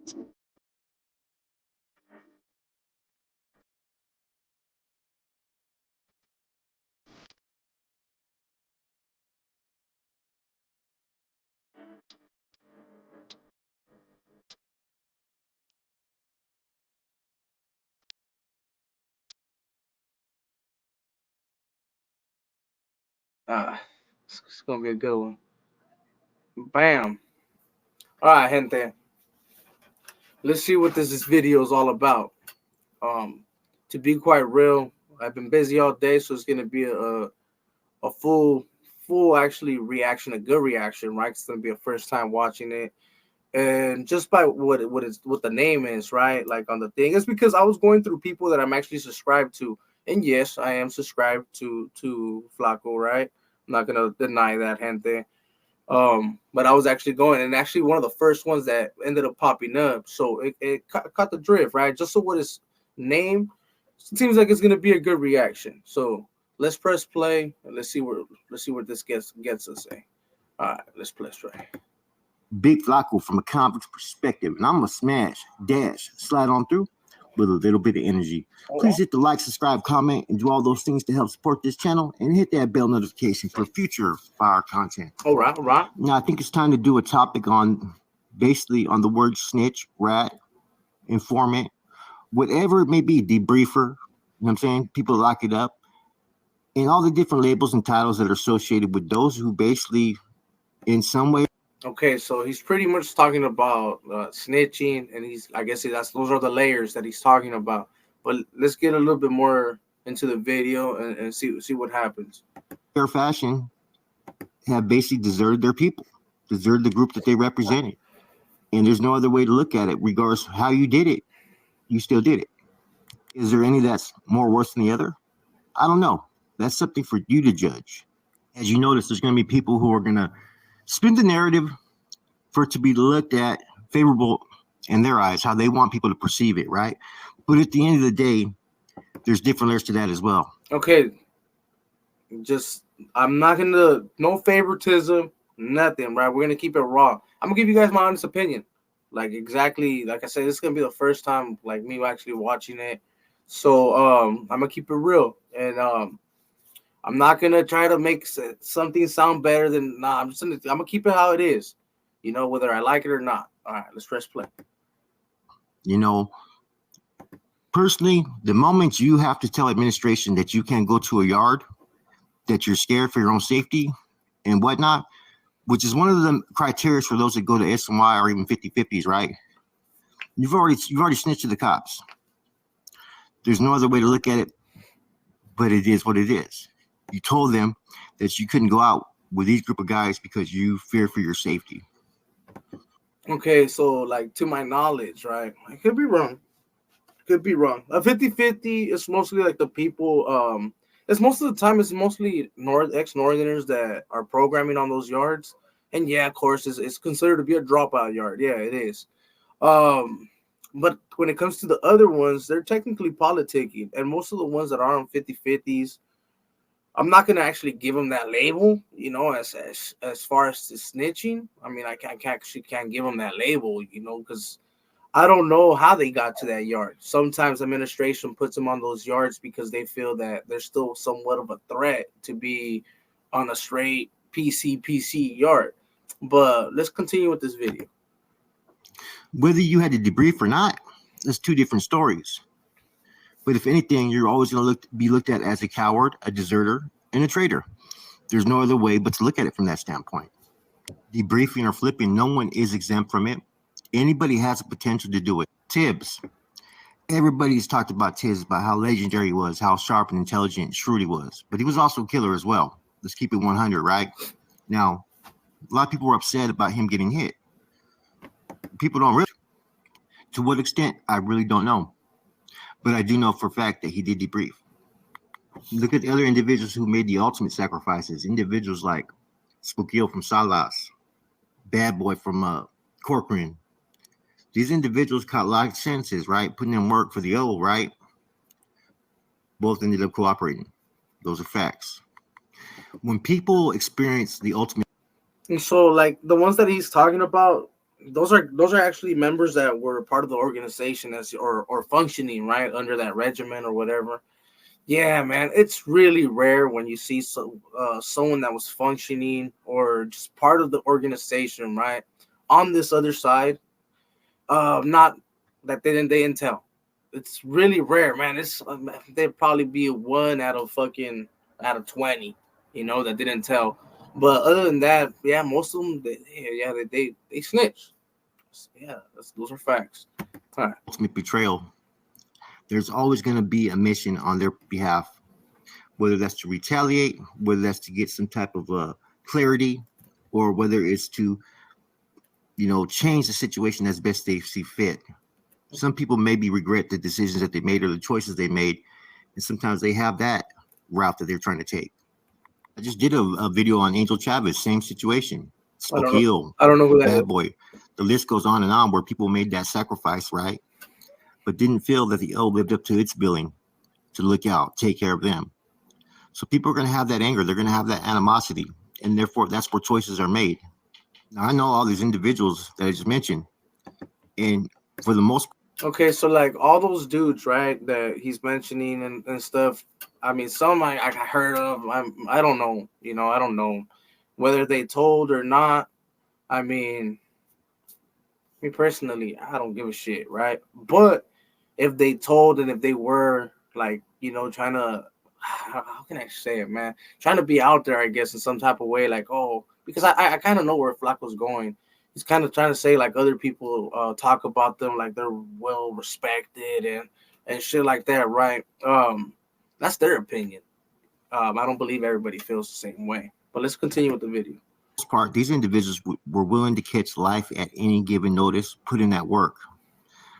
It's gonna be a good one. Bam. All right, gente. Let's see what this video is all about. Um, to be quite real, I've been busy all day, so it's gonna be a full actually reaction, a good reaction, right? It's gonna be a first time watching it, and just by what the name is, right? Like on the thing, it's because I was going through people that I'm actually subscribed to, and yes, I am subscribed to Flaco, right? I'm not gonna deny that, gente. But I was actually going, and actually one of the first ones that ended up popping up, so it caught the drift, right? Just so what his name seems like it's gonna be a good reaction. So let's press play and let's see where this gets us. All right, let's press play. Big Flaco from a convict's perspective, and I'm gonna smash, dash, slide on through with a little bit of energy. Please hit the like, subscribe, comment, and do all those things to help support this channel, and hit that bell notification for future fire content. All right. Now I think it's time to do a topic on basically on the word snitch, rat, informant, whatever it may be, debriefer. You know what I'm saying? People lock it up, and all the different labels and titles that are associated with those who basically, in some way. Okay, so he's pretty much talking about snitching, and I guess those are the layers that he's talking about. But let's get a little bit more into the video and see what happens. Their fashion have basically deserted their people, deserted the group that they represented, and there's no other way to look at it. Regardless of how you did it, you still did it. Is there any that's more worse than the other? I don't know. That's something for you to judge. As you notice, there's going to be people who are going to spin the narrative for it to be looked at favorable in their eyes, how they want people to perceive it, right? But at the end of the day, there's different layers to that as well. Okay, I'm not gonna, no favoritism, nothing, right? We're gonna keep it raw. I'm gonna give you guys my honest opinion. Like exactly, like I said, this is gonna be the first time like me actually watching it. So I'm gonna keep it real, and I'm not gonna try to make something sound better than I'm gonna keep it how it is, whether I like it or not. All right, let's press play. Personally, the moment you have to tell administration that you can't go to a yard, that you're scared for your own safety and whatnot, which is one of the criteria for those that go to SMY or even 50-50s, right? You've already snitched to the cops. There's no other way to look at it, but it is what it is. You told them that you couldn't go out with these group of guys because you fear for your safety. Okay, so like to my knowledge, right? I could be wrong. A 50-50 is mostly like the people, it's most of the time it's mostly ex-northerners that are programming on those yards. And yeah, of course, it's considered to be a dropout yard. Yeah, it is. But when it comes to the other ones, they're technically politicking. And most of the ones that are on 50-50s, I'm not gonna actually give them that label, as far as the snitching. I mean, I can't give them that label, because I don't know how they got to that yard. Sometimes administration puts them on those yards because they feel that they're still somewhat of a threat to be on a straight PC yard. But let's continue with this video. Whether you had to debrief or not, that's two different stories. But if anything, you're always going to be looked at as a coward, a deserter, and a traitor. There's no other way but to look at it from that standpoint. Debriefing or flipping, no one is exempt from it. Anybody has the potential to do it. Tibbs. Everybody's talked about Tibbs, about how legendary he was, how sharp and intelligent and shrewd he was. But he was also a killer as well. Let's keep it 100, right? Now, a lot of people were upset about him getting hit. People don't really. To what extent, I really don't know. But I do know for a fact that he did debrief. Look at the other individuals who made the ultimate sacrifices. Individuals like Spookio from Salas, Bad Boy from Corcoran. These individuals caught life sentences, right? Putting in work for the old, right? Both ended up cooperating. Those are facts. When people experience the ultimate. And so, like, the ones that he's talking about, those are actually members that were part of the organization as or functioning right under that regiment or whatever. Yeah, man, it's really rare when you see someone that was functioning or just part of the organization, right, on this other side. Not that they didn't tell. It's really rare, man. It's they'd probably be one out of 20, that didn't tell. But other than that, yeah, most of them, they snitch. Yeah, those are facts. All right. Ultimate betrayal. There's always going to be a mission on their behalf, whether that's to retaliate, whether that's to get some type of clarity, or whether it's to change the situation as best they see fit. Some people maybe regret the decisions that they made or the choices they made, and sometimes they have that route that they're trying to take. I just did a video on Angel Chavez, same situation. I don't know. Spokio, I don't know the who that is. bad boy. The list goes on and on where people made that sacrifice, right? But didn't feel that the L lived up to its billing to look out, take care of them. So people are going to have that anger. They're going to have that animosity. And therefore, that's where choices are made. Now, I know all these individuals that I just mentioned. And for the most Okay, so like all those dudes, right, that he's mentioning and stuff. I mean, some I heard of. I don't know. I don't know whether they told or not. I mean, me personally, I don't give a shit, right? But if they told and if they were like, trying to, how can I say it, man? Trying to be out there, I guess, in some type of way, like, oh, because I kind of know where Flaco's going. He's kind of trying to say like other people talk about them like they're well respected and shit like that, right? That's their opinion. I don't believe everybody feels the same way. But let's continue with the video. part, these individuals were willing to catch life at any given notice, put in that work,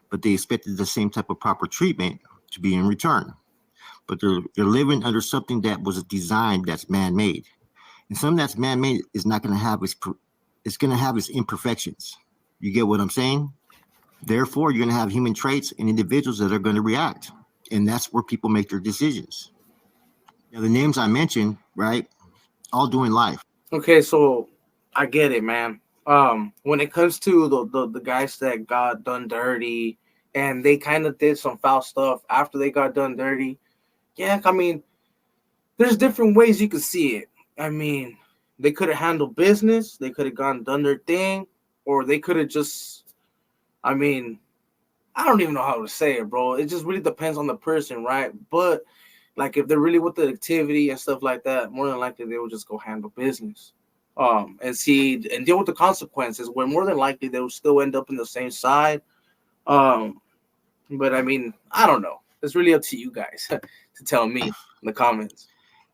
but they expected the same type of proper treatment to be in return. But they're living under something that was designed that's man-made, and something that's man-made is not going to have it's going to have its imperfections. You get what I'm saying? Therefore, you're going to have human traits and individuals that are going to react, and that's where people make their decisions. Now, the names I mentioned, right, all doing life. Okay, so I get it, man. When it comes to the guys that got done dirty and they kind of did some foul stuff after they got done dirty, yeah, I mean, there's different ways you could see it. I mean, they could have handled business, they could have gone done their thing, or they could have just, I mean, I don't even know how to say it, bro. It just really depends on the person, right? But like if they're really with the activity and stuff like that, more than likely they will just go handle business. And see and deal with the consequences where more than likely they will still end up in the same side. Um, but I mean, I don't know. It's really up to you guys to tell me in the comments.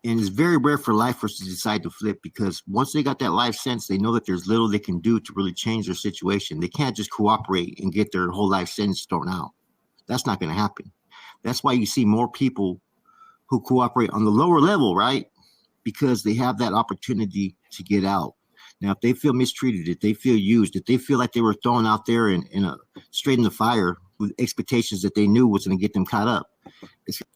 And it's very rare for lifers to decide to flip because once they got that life sentence, they know that there's little they can do to really change their situation. They can't just cooperate and get their whole life sentence thrown out. That's not going to happen. That's why you see more people who cooperate on the lower level, right? Because they have that opportunity to get out. Now, if they feel mistreated, if they feel used, if they feel like they were thrown out there straight in the fire with expectations that they knew was going to get them caught up.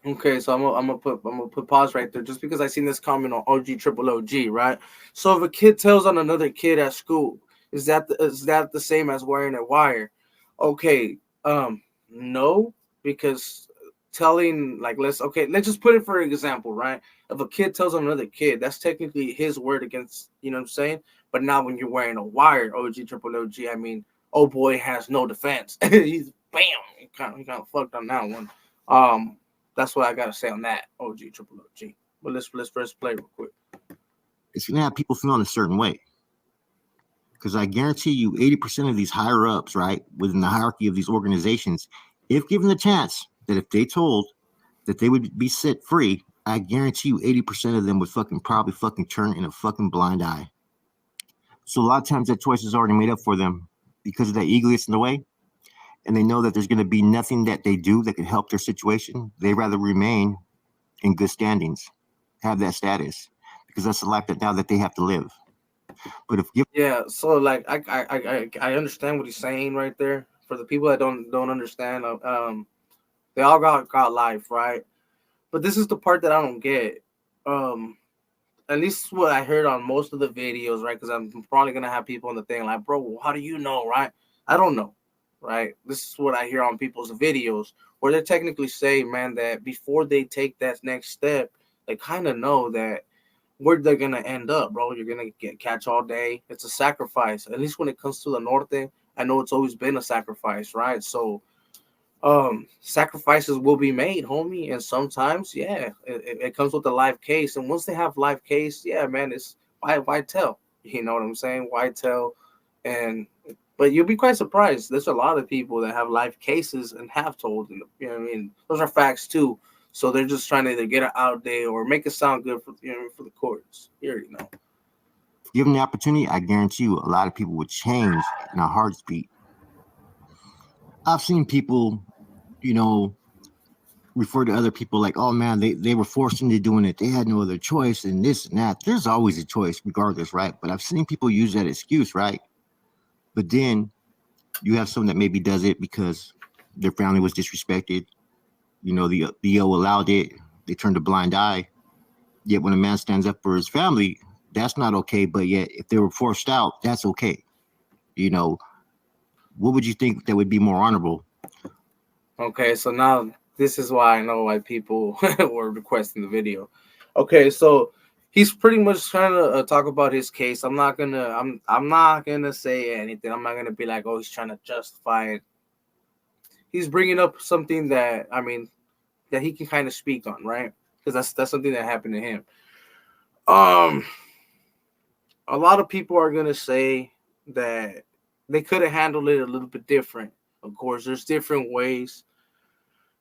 Okay, so I'm gonna put pause right there just because I seen this comment on OG Triple OG, right? So if a kid tells on another kid at school, is that the same as wearing a wire? Okay, no, because telling like let's just put it for example, right? If a kid tells on another kid, that's technically his word against, what I'm saying? But now when you're wearing a wire, OG Triple OG, I mean, oh boy has no defense. He's bam, he kind of fucked on that one. Um, that's what I gotta say on that. OG Triple OG. But let's first play real quick. It's going to have people feeling a certain way. Because I guarantee you, 80% of these higher ups, right, within the hierarchy of these organizations, if given the chance that if they told that they would be set free, I guarantee you 80% of them would probably turn in a fucking blind eye. So a lot of times that choice is already made up for them because of that ego gets in the way. And they know that there's going to be nothing that they do that can help their situation. They rather remain in good standings, have that status, because that's the life that now that they have to live. But if given Yeah, so like I understand what he's saying right there. For the people that don't understand, they all got life, right? But this is the part that I don't get. Um, at least what I heard on most of the videos, right? Because I'm probably gonna have people in the thing like, bro, how do you know, right? I don't know, right? This is what I hear on people's videos where they technically say, man, that before they take that next step, they kind of know that where they're gonna end up, bro. You're gonna get catch all day. It's a sacrifice. At least when it comes to the norte, I know it's always been a sacrifice, right? So sacrifices will be made, homie, and sometimes yeah, it comes with a live case. And once they have live case, yeah, man, it's why tell, you know what I'm saying, why tell. And but you'll be quite surprised, there's a lot of people that have live cases and have told, you know what I mean, those are facts too. So they're just trying to either get it out there or make it sound good for, you know, for the courts. You already know. Given the opportunity, I guarantee you a lot of people would change in a heartbeat. I've seen people, you know, refer to other people like, oh man, they were forced into doing it. They had no other choice and this and that. There's always a choice regardless, right? But I've seen people use that excuse, right? But then you have someone that maybe does it because their family was disrespected. You know, the O allowed it. They turned a blind eye. Yet when a man stands up for his family, that's not okay. But yet if they were forced out, that's okay. You know, what would you think that would be more honorable? Okay, so now this is why I know why people were requesting the video. Okay, so he's pretty much trying to talk about his case. I'm not gonna say anything. I'm not gonna be like, oh, he's trying to justify it. He's bringing up something that, I mean, that he can kind of speak on, right? Because that's something that happened to him. Um, a lot of people are gonna say that they could have handled it a little bit different. Of course, there's different ways.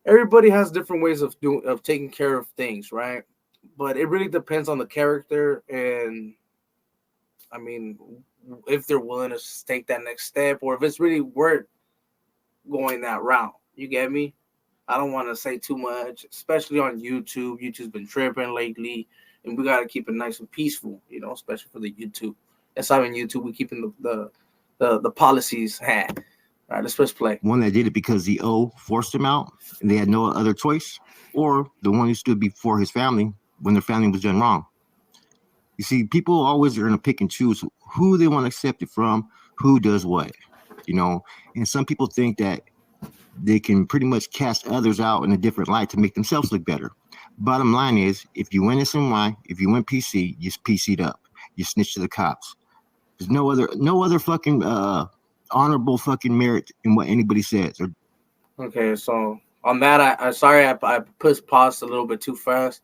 Everybody has different ways of taking care of things, right? But it really depends on the character, and I mean, if they're willing to take that next step, or if it's really worth going that route. You get me? I don't want to say too much, especially on YouTube. YouTube's been tripping lately, and we gotta keep it nice and peaceful, you know, especially for the YouTube. That's how in YouTube we keeping the policies. All right, let's press play. One that did it because the O forced him out and they had no other choice, or the one who stood before his family when their family was done wrong. You see, people always are going to pick and choose who they want to accept it from, who does what, you know. And some people think that they can pretty much cast others out in a different light to make themselves look better. Bottom line is, if you win SNY, if you win PC, you PC'd up, you snitch to the cops. There's no other fucking honorable fucking merit in what anybody says. Or Okay, so on that, I sorry I pushed pause a little bit too fast.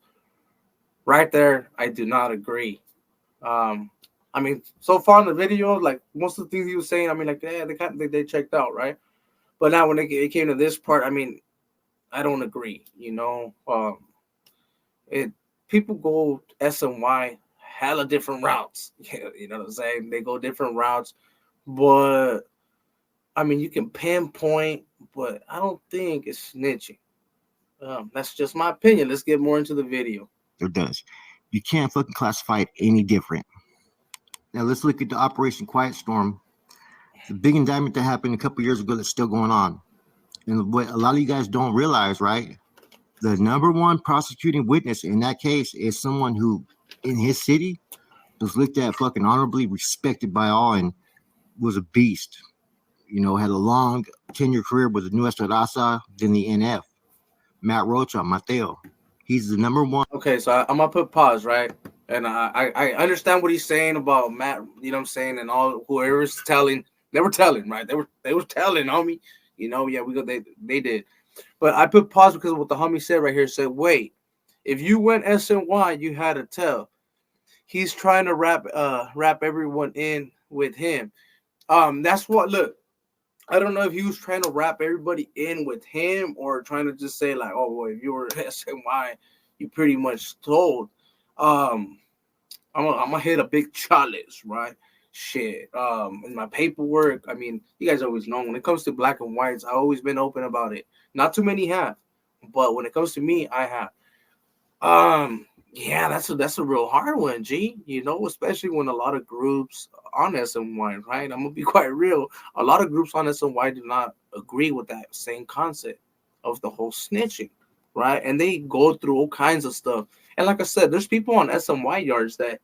Right there, I do not agree. Um, I mean, so far in the video, like most of the things he was saying, I mean, like yeah, they checked out, right? But now when it came to this part, I mean, I don't agree. You know, it people go SNY hella different routes. You know what I'm saying? They go different routes, but I mean, you can pinpoint, but I don't think it's snitching. That's just my opinion. Let's get more into the video. does. You can't fucking classify it any different. Now let's look at the Operation Quiet Storm. It's a big indictment that happened a couple years ago that's still going on. And what a lot of you guys don't realize, right? The number one prosecuting witness in that case is someone who, in his city, was looked at fucking honorably, respected by all, and was a beast. You know, had a long tenure career with the Nuestra Raza, then the NF. Matt Rocha, Mateo. He's the number one. Okay, so I'm gonna put pause, right? And I understand what he's saying about Matt. You know what I'm saying, and all whoever's telling, they were telling, right? They were telling, homie. You know, yeah, they did. But I put pause because of what the homie said right here. Said, wait, if you went SNY, you had to tell. He's trying to wrap everyone in with him. That's what. Look, I don't know if he was trying to wrap everybody in with him or trying to just say like, oh, well, if you were SNY, you pretty much told. Um, I'm gonna hit a big chalice, right? Shit. In my paperwork, I mean, you guys always know when it comes to black and whites, I've always been open about it. Not too many have, but when it comes to me, I have. Yeah, that's a real hard one, G. You know, especially when a lot of groups on SNY, right? I'm gonna be quite real. A lot of groups on SNY do not agree with that same concept of the whole snitching, right? And they go through all kinds of stuff. And like I said, there's people on SNY yards that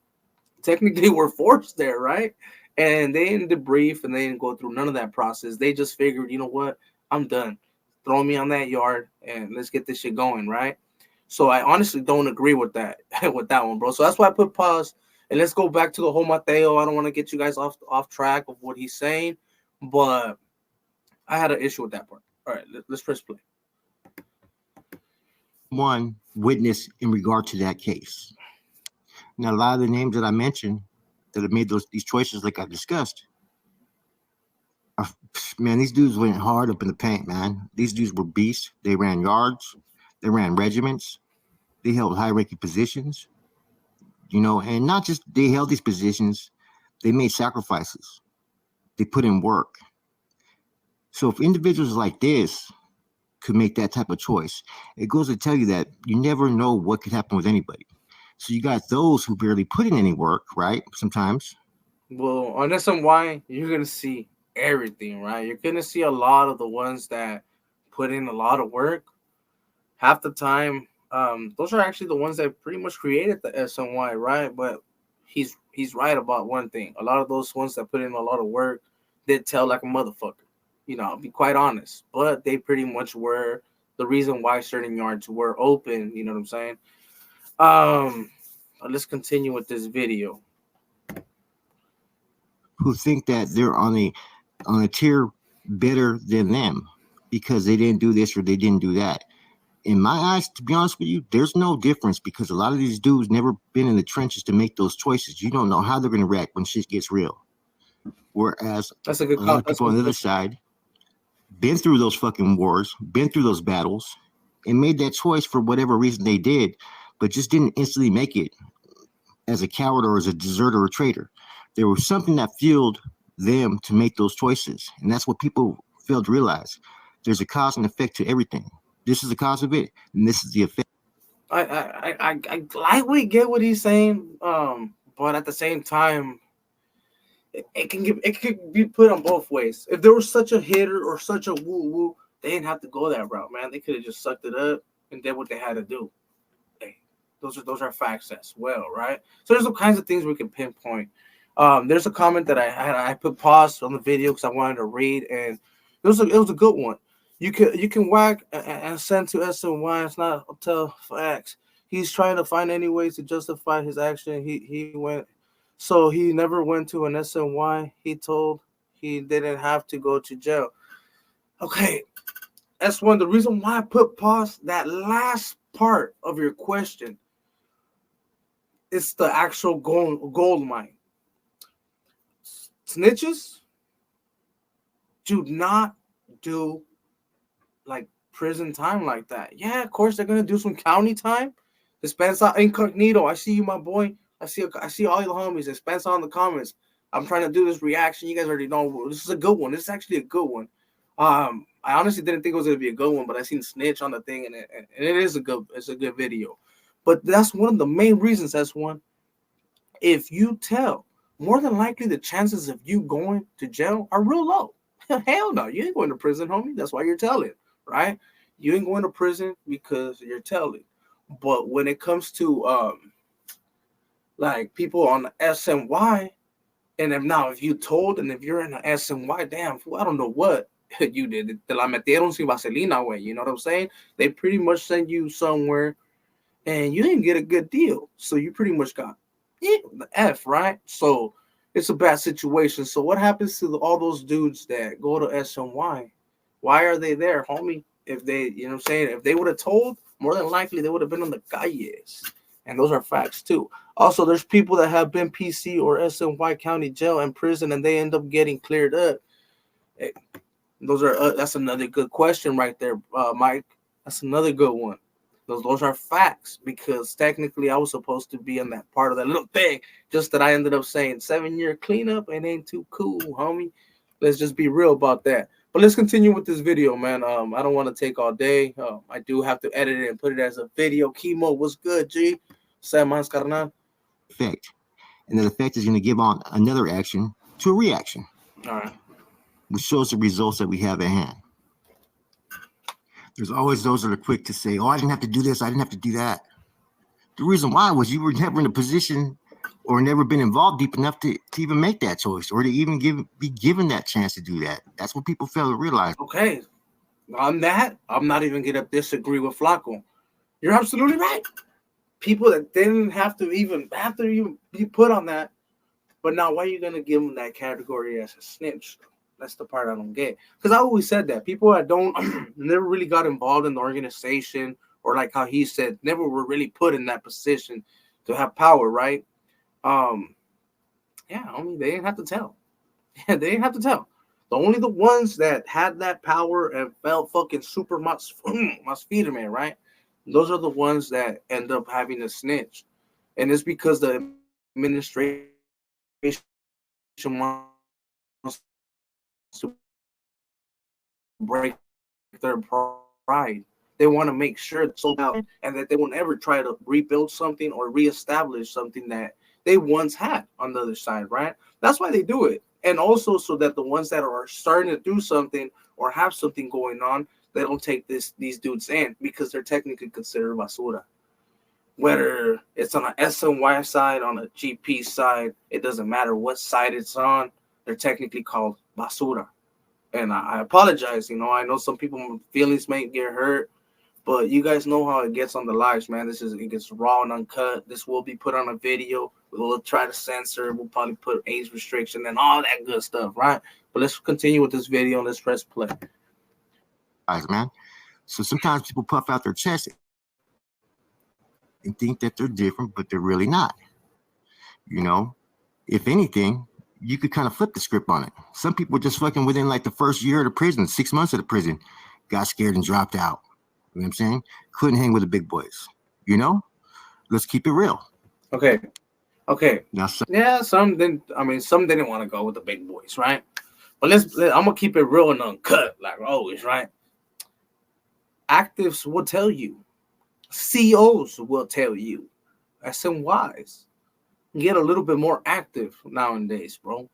technically were forced there, right? And they didn't debrief and they didn't go through none of that process. They just figured, you know what, I'm done. Throw me on that yard and let's get this shit going, right? So I honestly don't agree with that with that one, bro. So that's why I put pause. And let's go back to the whole Mateo. I don't want to get you guys off track of what he's saying, but I had an issue with that part. All right, let's press play. One witness in regard to that case. Now, a lot of the names that I mentioned that have made these choices, like I discussed, are, man, these dudes went hard up in the paint, man. These dudes were beasts. They ran yards, they ran regiments, they held high-ranking positions, and not just they held these positions, they made sacrifices. They put in work. So if individuals like this could make that type of choice, it goes to tell you that you never know what could happen with anybody. So you got those who barely put in any work, right? Sometimes. Well, on SMY, you're gonna see everything, right? You're gonna see a lot of the ones that put in a lot of work. Half the time, those are actually the ones that pretty much created the SNY, right? But he's right about one thing. A lot of those ones that put in a lot of work did tell like a motherfucker. I'll be quite honest. But they pretty much were the reason why certain yards were open. You know what I'm saying? But let's continue with this video. Who think that they're on a tier better than them because they didn't do this or they didn't do that. In my eyes, to be honest with you, there's no difference because a lot of these dudes never been in the trenches to make those choices. You don't know how they're going to react when shit gets real. Whereas That's a good. a lot of That's people a on the good other side been through those fucking wars, been through those battles, and made that choice for whatever reason they did, but just didn't instantly make it as a coward or as a deserter or traitor. There was something that fueled them to make those choices. And that's what people fail to realize. There's a cause and effect to everything. This is the cause of it, and this is the effect. I lightly get what he's saying, but at the same time, it could be put on both ways. If there was such a hitter or such a woo woo, they didn't have to go that route, man. They could have just sucked it up and did what they had to do. Hey, those are facts as well, right? So there's all kinds of things we can pinpoint. There's a comment that I put pause on the video because I wanted to read, and it was a good one. You can whack and send to SNY. It's not tell facts. He's trying to find any ways to justify his action. He went, so he never went to an SNY. He told he didn't have to go to jail. Okay, that's one. The reason why I put pause that last part of your question. It's the actual gold mine. Snitches do not do like prison time like that. Yeah, of course they're gonna do some county time. Dispensa incognito. I see you, my boy. I see all your homies. Dispensa on the comments. I'm trying to do this reaction. You guys already know this is a good one. This is actually a good one. I honestly didn't think it was gonna be a good one, but I seen Snitch on the thing, and it is a good video. But that's one of the main reasons. That's one. If you tell, more than likely the chances of you going to jail are real low. Hell no, you ain't going to prison, homie. That's why you're telling, right? You ain't going to prison because you're telling. But when it comes to like people on the SNY, and if you told, and if you're in the SNY, damn, I don't know what you did. Te la metieron sin vaselina, way. You know what I'm saying? They pretty much send you somewhere, and you didn't get a good deal, so you pretty much got the F, right? So it's a bad situation. So what happens to all those dudes that go to SNY? Why are they there, homie? If they, you know what I'm saying, if they would have told, more than likely they would have been on the calles. And those are facts too. Also, there's people that have been PC or SNY county jail and prison, and they end up getting cleared up. Hey, that's another good question right there, Mike. That's another good one. Those are facts because technically I was supposed to be in that part of that little thing. Just that I ended up saying 7-year cleanup and ain't too cool, homie. Let's just be real about that. But let's continue with this video, man. I don't want to take all day. I do have to edit it and put it as a video. Chemo, what's good, G? Samans carnal. Effect. And that effect is going to give on another action to a reaction, All right. which shows the results that we have at hand. There's always those that are quick to say, oh, I didn't have to do this, I didn't have to do that. The reason why was you were never in a position or never been involved deep enough to even make that choice or to even be given that chance to do that. That's what people fail to realize. Okay, on that, I'm not even gonna disagree with Flaco. You're absolutely right. People that didn't have to even after you be put on that, but now why are you gonna give them that category as a snitch? That's the part I don't get. Because I always said that people that don't never really got involved in the organization, or like how he said, never were really put in that position to have power, right? Um, yeah, I mean, they didn't have to tell. Yeah, they didn't have to tell. The ones that had that power and felt fucking super much must feed man, right? Those are the ones that end up having to snitch. And it's because the administration wants to break their pride. They want to make sure it's sold out and that they won't ever try to rebuild something or reestablish something that they once had on the other side, right? That's why they do it. And also so that the ones that are starting to do something or have something going on, they don't take these dudes in because they're technically considered basura. Whether it's on an SNY side, on a GP side, it doesn't matter what side it's on. They're technically called basura. And I apologize. I know some people feelings may get hurt, but you guys know how it gets on the lives, man. It gets raw and uncut. This will be put on a video. We'll try to censor. We'll probably put age restriction and all that good stuff, right? But let's continue with this video and let's press play. Guys, man. So sometimes people puff out their chest and think that they're different, but they're really not. You know, if anything, you could kind of flip the script on it. Some people just fucking within like the first year of the prison, 6 months of the prison, got scared and dropped out. You know what I'm saying? Couldn't hang with the big boys. Let's keep it real. Okay. Now, Yeah, some didn't. I mean, some didn't want to go with the big boys, right? But I'm gonna keep it real and uncut, like always, right? Actives will tell you, COs will tell you, SNYs get a little bit more active nowadays, bro.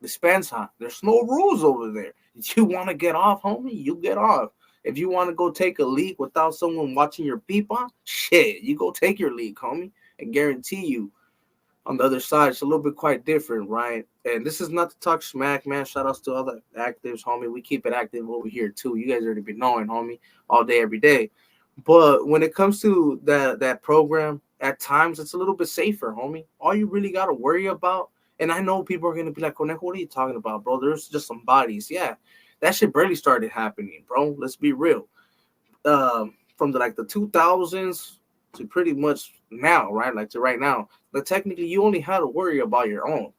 Dispense hot. There's no rules over there. If you want to get off, homie, you get off. If you want to go take a leak without someone watching your peepa, shit, you go take your leak, homie. And guarantee you, on the other side, it's a little bit quite different, right? And this is not to talk smack, man. Shout outs to all the actives, homie. We keep it active over here too. You guys already been knowing, homie, all day, every day. But when it comes to that program, at times it's a little bit safer, homie. All you really got to worry about, and I know people are gonna be like, Conejo, what are you talking about, bro? There's just some bodies. Yeah, that shit barely started happening, bro. Let's be real. From the 2000s to pretty much now, right? Like to right now, but technically you only had to worry about your own.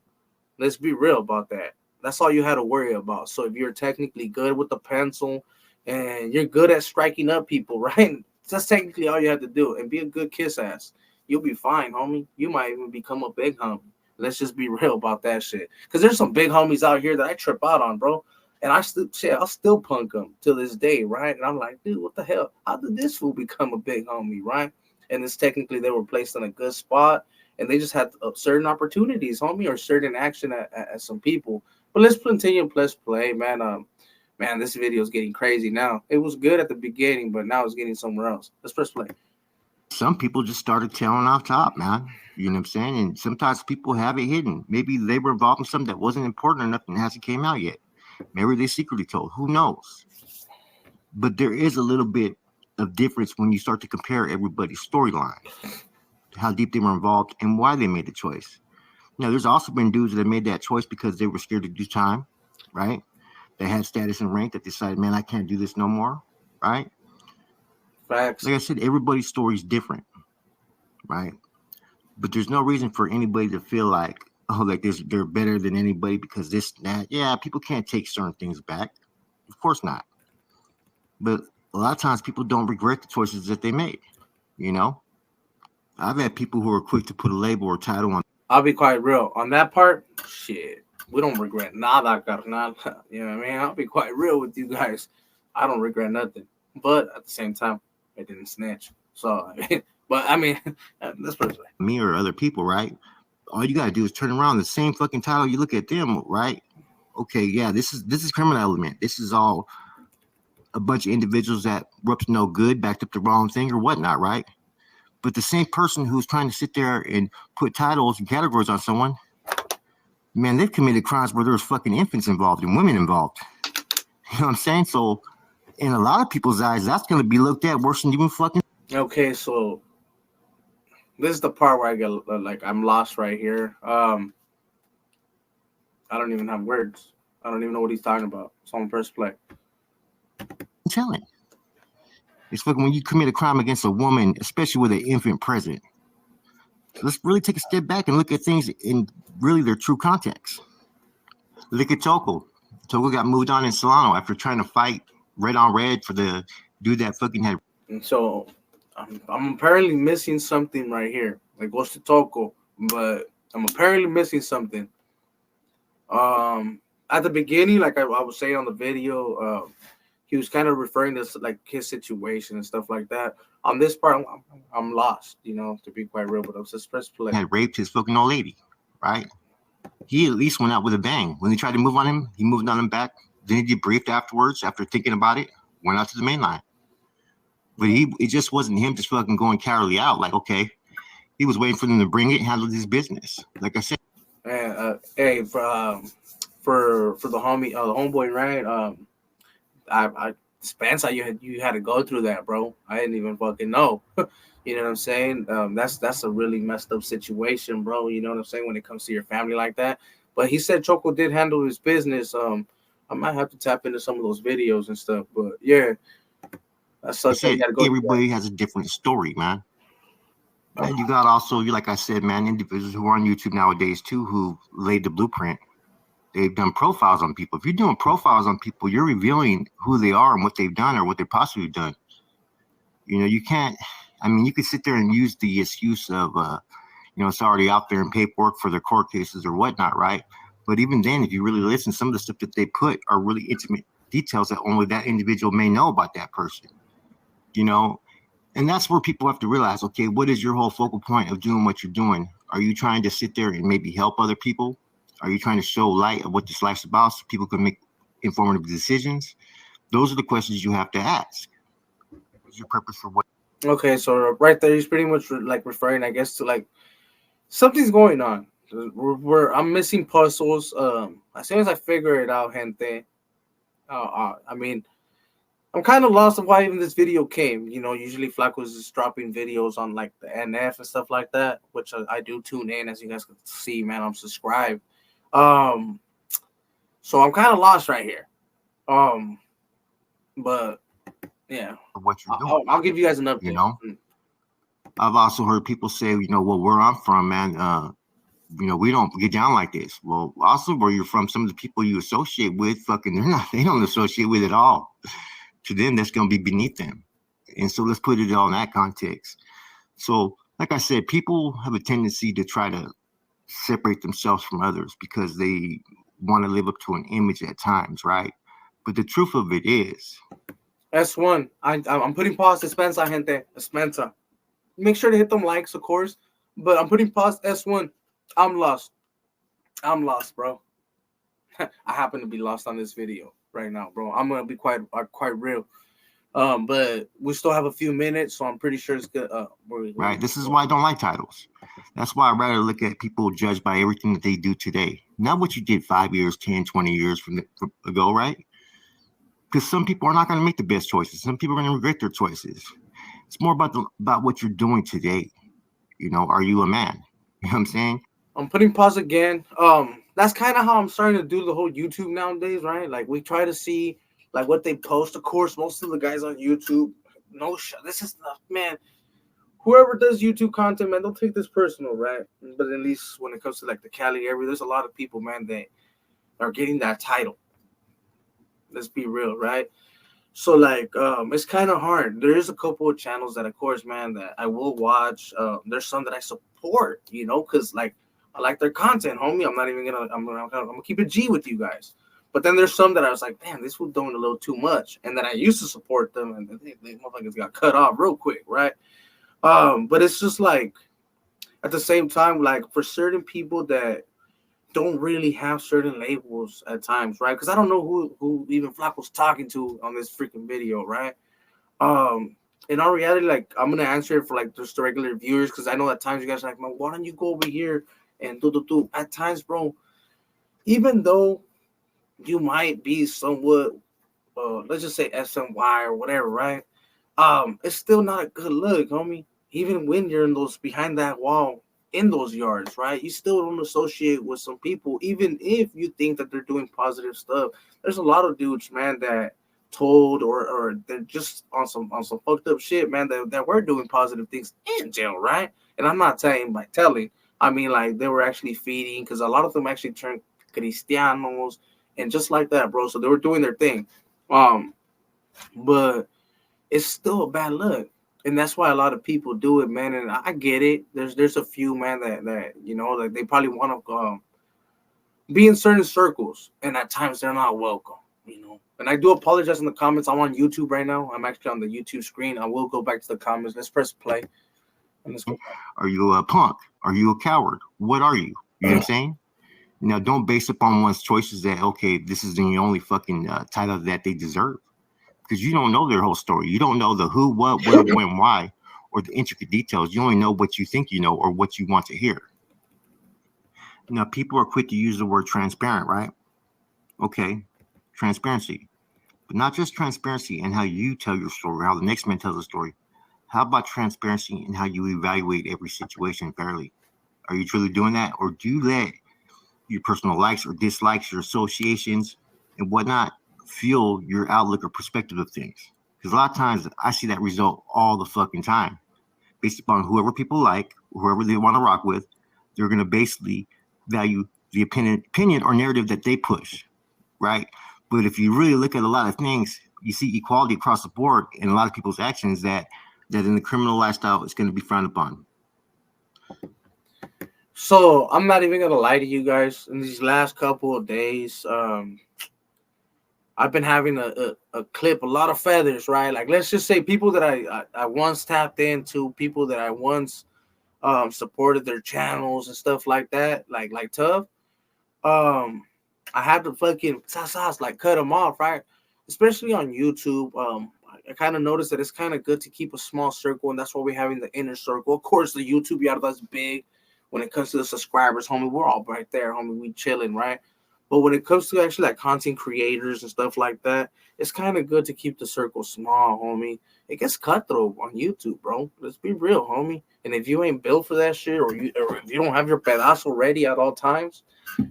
Let's be real about that. That's all you had to worry about. So if you're technically good with the pencil and you're good at striking up people, right? That's technically all you have to do. And be a good kiss ass. You'll be fine, homie. You might even become a big homie. Let's just be real about that shit. Because there's some big homies out here that I trip out on, bro. And I'll still punk them to this day, right? And I'm like, dude, what the hell? How did this fool become a big homie, right? And it's technically they were placed in a good spot and they just had certain opportunities, homie, or certain action at some people. But let's continue. Let's play, man. Man, this video is getting crazy now. It was good at the beginning, but now it's getting somewhere else. Let's press play. some people just started telling off top, man. You know what I'm saying? And sometimes people have it hidden. Maybe they were involved in something that wasn't important enough and hasn't came out yet. Maybe they secretly told. Who knows? But there is a little bit of difference when you start to compare everybody's storyline, how deep they were involved, and why they made the choice. There's also been dudes that made that choice because they were scared to do time, right? They had status and rank that decided, man, I can't do this no more, right? Facts. Like I said, everybody's story is different, right? But there's no reason for anybody to feel like, oh, like they're better than anybody because this, that. Yeah, people can't take certain things back. Of course not. But a lot of times people don't regret the choices that they made, you know? I've had people who are quick to put a label or title on. I'll be quite real on that part. Shit, we don't regret nada, carnal. You know what I mean? I'll be quite real with you guys. I don't regret nothing, but at the same time, I didn't snitch. So, but I mean, let's put it this way. Me or other people, right? All you gotta do is turn around the same fucking title. You look at them, right? Okay, yeah, this is criminal element. This is all a bunch of individuals that were up to no good, backed up the wrong thing or whatnot, right? But the same person who's trying to sit there and put titles and categories on someone, man, they've committed crimes where there's fucking infants involved and women involved. You know what I'm saying? So, in a lot of people's eyes, that's going to be looked at worse than even fucking. Okay, so this is the part where I get like I'm lost right here. I don't even have words. I don't even know what he's talking about. So I'm first play. Telling. It's fucking when you commit a crime against a woman, especially with an infant present. Let's really take a step back and look at things in really their true context. Look at Toko. Toko got moved on in Solano after trying to fight red on red for the dude that fucking had. And so I'm apparently missing something right here. Like goes to Toko, but I'm apparently missing something. At the beginning, like I was saying on the video, he was kind of referring to like his situation and stuff like that. On this part, I'm lost, you know, to be quite real. But I was just press play. Had raped his fucking old lady, right? He at least went out with a bang. When they tried to move on him, he moved on him back. Then he debriefed afterwards, after thinking about it, went out to the main line. But it just wasn't him just fucking going cowardly out. Like, okay, he was waiting for them to bring it, handle his business. Like I said. And hey, for the homie, the homeboy, right? I Spence, you had to go through that, bro. I didn't even fucking know. You know what I'm saying? That's a really messed up situation, bro. You know what I'm saying when it comes to your family like that. But he said Choco did handle his business. I might have to tap into some of those videos and stuff. But yeah, that sucks that you had to go. Everybody has a different story, man. And you got also, like I said, man, individuals who are on YouTube nowadays too, who laid the blueprint. They've done profiles on people. If you're doing profiles on people, you're revealing who they are and what they've done or what they've possibly done. You know, you can't. I mean, you could sit there and use the excuse of, it's already out there in paperwork for their court cases or whatnot, right? But even then, if you really listen, some of the stuff that they put are really intimate details that only that individual may know about that person. You know, and that's where people have to realize, okay, what is your whole focal point of doing what you're doing? Are you trying to sit there and maybe help other people? Are you trying to show light of what this life's about so people can make informative decisions? Those are the questions you have to ask. What's your purpose for what? Okay, so right there, he's pretty much like referring, I guess, to like something's going on. I'm missing puzzles. As soon as I figure it out, gente. I mean, I'm kind of lost of why even this video came. You know, usually Flaco's just dropping videos on like the NF and stuff like that, which I do tune in, as you guys can see, man. I'm subscribed. So I'm kind of lost right here. But yeah, what you're doing. I'll give you guys an update. You know, I've also heard people say, you know, well, where I'm from, man, we don't get down like this. Well, also where you're from, some of the people you associate with, they don't associate with at all. To them, that's going to be beneath them. And so let's put it all in that context. So, like I said, people have a tendency to try to separate themselves from others because they want to live up to an image at times, right? But the truth of it is, S1, I'm putting pause to Spencer, gente. Spencer. Make sure to hit them likes, of course. But I'm putting pause S1. I'm lost, bro. I happen to be lost on this video right now, bro. I'm gonna be quite real. But we still have a few minutes, so I'm pretty sure it's good. Right. This is why I don't like titles. That's why I'd rather look at people judged by everything that they do today, not what you did 5 years, 10, 20 years from ago, right? Because some people are not going to make the best choices. Some people are going to regret their choices. It's more about what you're doing today. You know, are you a man? You know what I'm saying? I'm putting pause again. That's kind of how I'm starting to do the whole YouTube nowadays, right? Like we try to see like what they post. Of course, most of the guys on YouTube, no shit. This is not, man. Whoever does YouTube content, man, don't take this personal, right? But at least when it comes to like the Cali area, there's a lot of people, man, that are getting that title. Let's be real, right? So like, it's kind of hard. There is a couple of channels that, of course, man, that I will watch. There's some that I support, you know, because like I like their content, homie. I'm not even gonna. I'm gonna keep it G with you guys. But then there's some that I was like, damn, this was doing a little too much. And then I used to support them, and they motherfuckers got cut off real quick, right? But it's just like at the same time, like for certain people that don't really have certain labels at times, right? Because I don't know who even Flaco's talking to on this freaking video, right? in all reality, like I'm gonna answer it for like just the regular viewers because I know at times you guys are like, man, why don't you go over here and do. At times, bro, even though you might be somewhat, let's just say SNY or whatever, right? It's still not a good look, homie. Even when you're in those behind that wall in those yards, right? You still don't associate with some people, even if you think that they're doing positive stuff. There's a lot of dudes, man, that told or they're just on some fucked up shit, man, that were doing positive things in jail, right? And I'm not saying by telling, I mean like they were actually feeding because a lot of them actually turned cristianos and just like that, bro. So they were doing their thing. Um, but it's still a bad look. And that's why a lot of people do it, man. And I get it. There's a few, man, that you know, like they probably want to be in certain circles, and at times they're not welcome, you know. And I do apologize in the comments. I'm on YouTube right now. I'm actually on the YouTube screen. I will go back to the comments. Let's press play and let's go Are you a punk? Are you a coward? What are you? You know what I'm back. saying? Now, don't base upon one's choices that, okay, this is the only fucking title that they deserve. Because you don't know their whole story. You don't know the who, what, where, when, why, or the intricate details. You only know what you think you know or what you want to hear. Now, people are quick to use the word transparent, right? Okay, transparency. But not just transparency in how you tell your story, how the next man tells a story. How about transparency in how you evaluate every situation fairly? Are you truly doing that? Or do you let your personal likes or dislikes, your associations, and whatnot fuel your outlook or perspective of things? Because a lot of times I see that result all the fucking time. Based upon whoever people like, whoever they want to rock with, they're going to basically value the opinion or narrative that they push, right? But if you really look at a lot of things, you see equality across the board in a lot of people's actions that in the criminal lifestyle is going to be frowned upon. So I'm not even gonna lie to you guys. In these last couple of days, I've been having a clip, a lot of feathers, right? Like let's just say people that I once tapped into, people that I once supported their channels and stuff like that, like tough. Um, I had to fucking like cut them off, right? Especially on YouTube. I kind of noticed that it's kind of good to keep a small circle, and that's why we're having the inner circle. Of course, the YouTube yard that's big. When it comes to the subscribers, homie, we're all right there, homie. We chilling, right? But when it comes to actually like content creators and stuff like that, it's kind of good to keep the circle small, homie. It gets cutthroat on YouTube, bro. Let's be real, homie. And if you ain't built for that shit, or if you don't have your pedazo ready at all times,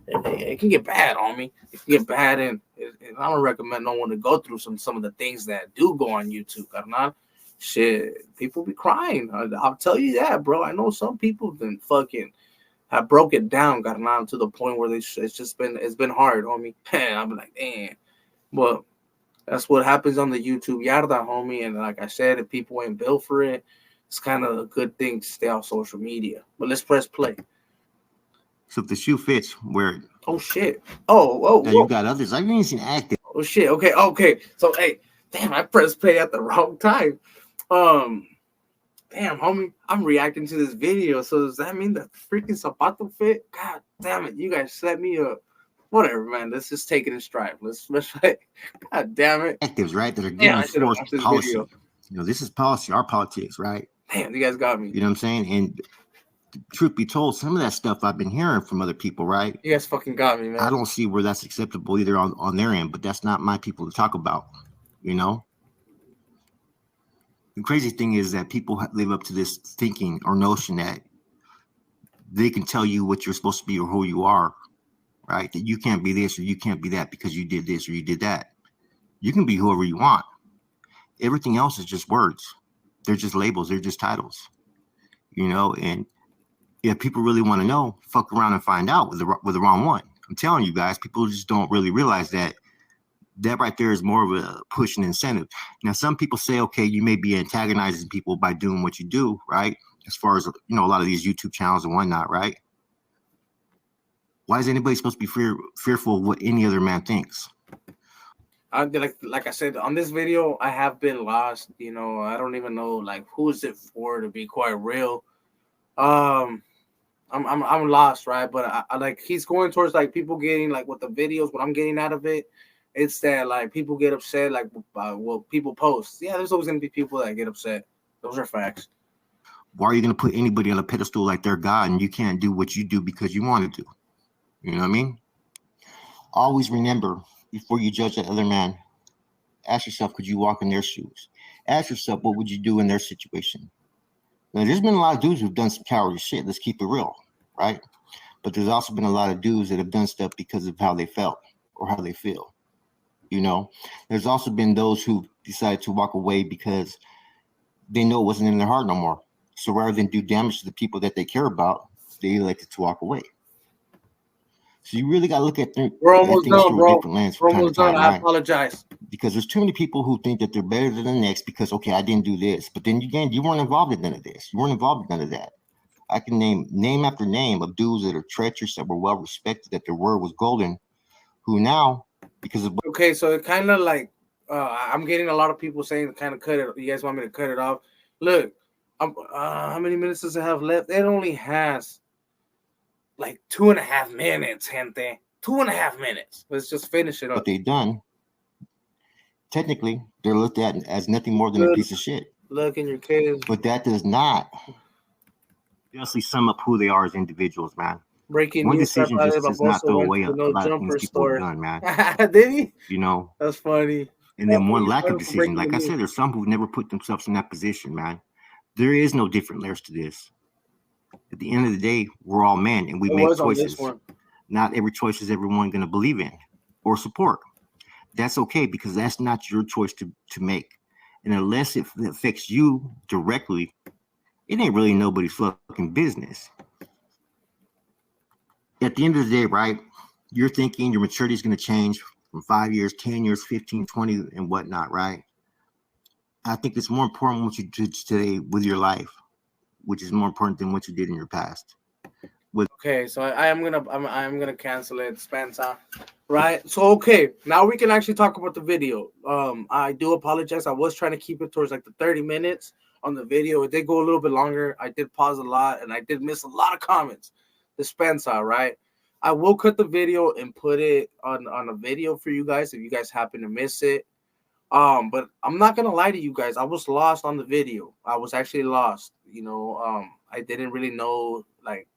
it can get bad, homie. It can get bad, and I don't recommend no one to go through some of the things that do go on YouTube. Carnal. Shit, people be crying. I'll tell you that, bro. I know some people been fucking have broke it down, carnal, to the point where it's been hard, homie. I'm like, damn. But that's what happens on the YouTube yarda, homie. And like I said, if people ain't built for it, it's kind of a good thing to stay off social media. But let's press play. So if the shoe fits, wear it. Oh shit. Oh, Now you whoa. got others. I've even seen active. Oh shit. Okay. So hey, damn, I pressed play at the wrong time. Um, damn, homie, I'm reacting to this video. So does that mean that freaking zapato fit? God damn it, you guys set me up. Whatever, man. Let's just take it in stride. Let's like, God damn it. Actives, right, that are Damn, getting I should have forced watched this policy. video. This is policy, our politics, right? Damn, you guys got me. You know what I'm saying? And truth be told, some of that stuff I've been hearing from other people, right? You guys fucking got me, I man. don't see where that's acceptable either on their end, but that's not my people to talk about. You know, the crazy thing is that people live up to this thinking or notion that they can tell you what you're supposed to be or who you are, right? That you can't be this or you can't be that because you did this or you did that. You can be whoever you want. Everything else is just words. They're just labels. They're just titles. And if people really want to know, fuck around and find out with the wrong one. I'm telling you guys, people just don't really realize that right there is more of a push and incentive. Now, some people say, okay, you may be antagonizing people by doing what you do, right? As far as a lot of these YouTube channels and whatnot, right? Why is anybody supposed to be fearful of what any other man thinks? Like I said on this video, I have been lost. You know, I don't even know like who is it for, to be quite real. Um, I'm lost, right? But I like he's going towards like people getting like what the videos, what I'm getting out of it. It's that like people get upset like what people post. Yeah, there's always gonna be people that get upset. Those are facts. Why are you going to put anybody on a pedestal like they're God and you can't do what you do because you want to do? You know what I mean? Always remember, before you judge that other man, ask yourself, could you walk in their shoes? Ask yourself, what would you do in their situation? Now, there's been a lot of dudes who've done some cowardly shit. Let's keep it real, right? But there's also been a lot of dudes that have done stuff because of how they felt or how they feel. You know, there's also been those who decided to walk away because they know it wasn't in their heart no more. So rather than do damage to the people that they care about, they elected to walk away. So you really got to look We're at almost things done, through a bro. different lens from We're time to almost done. time, I right? apologize. Because there's too many people who think that they're better than the next because, okay, I didn't do this. But then again, you weren't involved in none of this. You weren't involved in none of that. I can name after name of dudes that are treacherous, that were well respected, that their word was golden, who now, because of Okay, so it kind of like I'm getting a lot of people saying to kind of cut it. You guys want me to cut it off? Look, how many minutes does it have left? It only has like 2.5 minutes, gente. 2.5 minutes. Let's just finish it what up. they done, technically, they're looked at as nothing more than a Good piece of shit. luck in your kids. But that does not justly sum up who they are as individuals, man. Breaking One news: decision Padre just does not Baboso throw went away to the a no lot of things jumper people have store. done, man. Did he? You know, That's funny. and Oh, then one thank you, lack of Padre, for decision. breaking the Like I news. said, there's some who've never put themselves in that position, man. There is no different layers to this. At the end of the day, we're all men and we It make was on this choices. one. Not every choice is everyone going to believe in or support. That's okay because that's not your choice to make. And unless it affects you directly, it ain't really nobody's fucking business. At the end of the day, right? You're thinking your maturity is going to change from 5 years, 10 years, 15, 20, and whatnot, right? I think it's more important what you do today with your life, which is more important than what you did in your past. Okay, so I'm gonna cancel it, Spencer. Right. So okay, now we can actually talk about the video. I do apologize. I was trying to keep it towards like the 30 minutes on the video. It did go a little bit longer. I did pause a lot, and I did miss a lot of comments. The Spencer, right? I will cut the video and put it on a video for you guys if you guys happen to miss it. But I'm not gonna lie to you guys. I was lost on the video. I was actually lost. I didn't really know like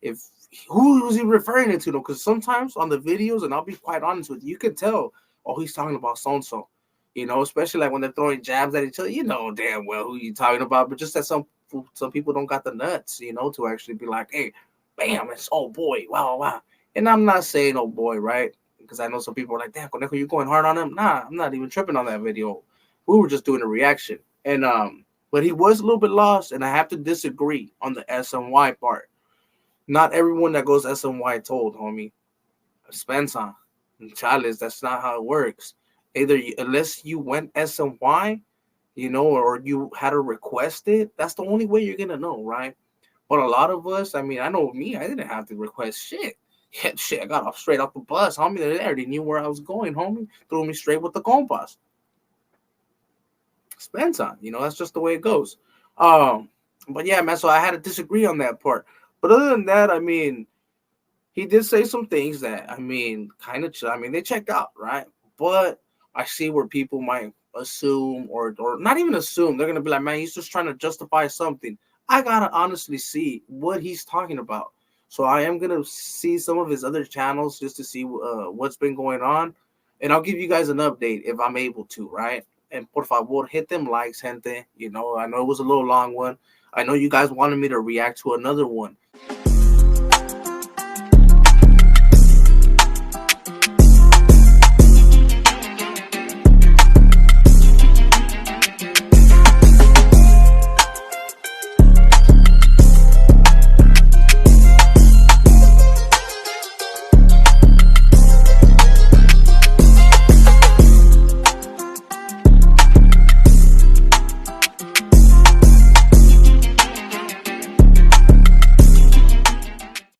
if who was he referring it to though? Because sometimes on the videos, and I'll be quite honest with you, you can tell, oh, he's talking about so and so. Especially like when they're throwing jabs at each other, you know damn well who you talking about. But just that some people don't got the nuts, to actually be like, hey, bam, it's oh boy, wow, wow. And I'm not saying oh boy, right? Because I know some people are like, damn, Conejo, you going hard on him? Nah, I'm not even tripping on that video. We were just doing a reaction, and but he was a little bit lost, and I have to disagree on the SNY part. Not everyone that goes SNY told, homie. Spencer, Chales, that's not how it works. Unless you went SNY, or you had to request it, that's the only way you're gonna know, right? But a lot of us, I mean, I know me, I didn't have to request shit. Yeah, shit, I got off straight off the bus, homie. They already knew where I was going, homie. Threw me straight with the compas. Spencer, that's just the way it goes. Um, but yeah, man, so I had to disagree on that part. But other than that, I mean, he did say some things that kind of. They checked out, right? But I see where people might assume, or not even assume. They're gonna be like, "Man, he's just trying to justify something." I gotta honestly see what he's talking about. So I am gonna see some of his other channels just to see what's been going on, and I'll give you guys an update if I'm able to, right? And por favor, hit them likes, gente. I know it was a little long one. I know you guys wanted me to react to another one.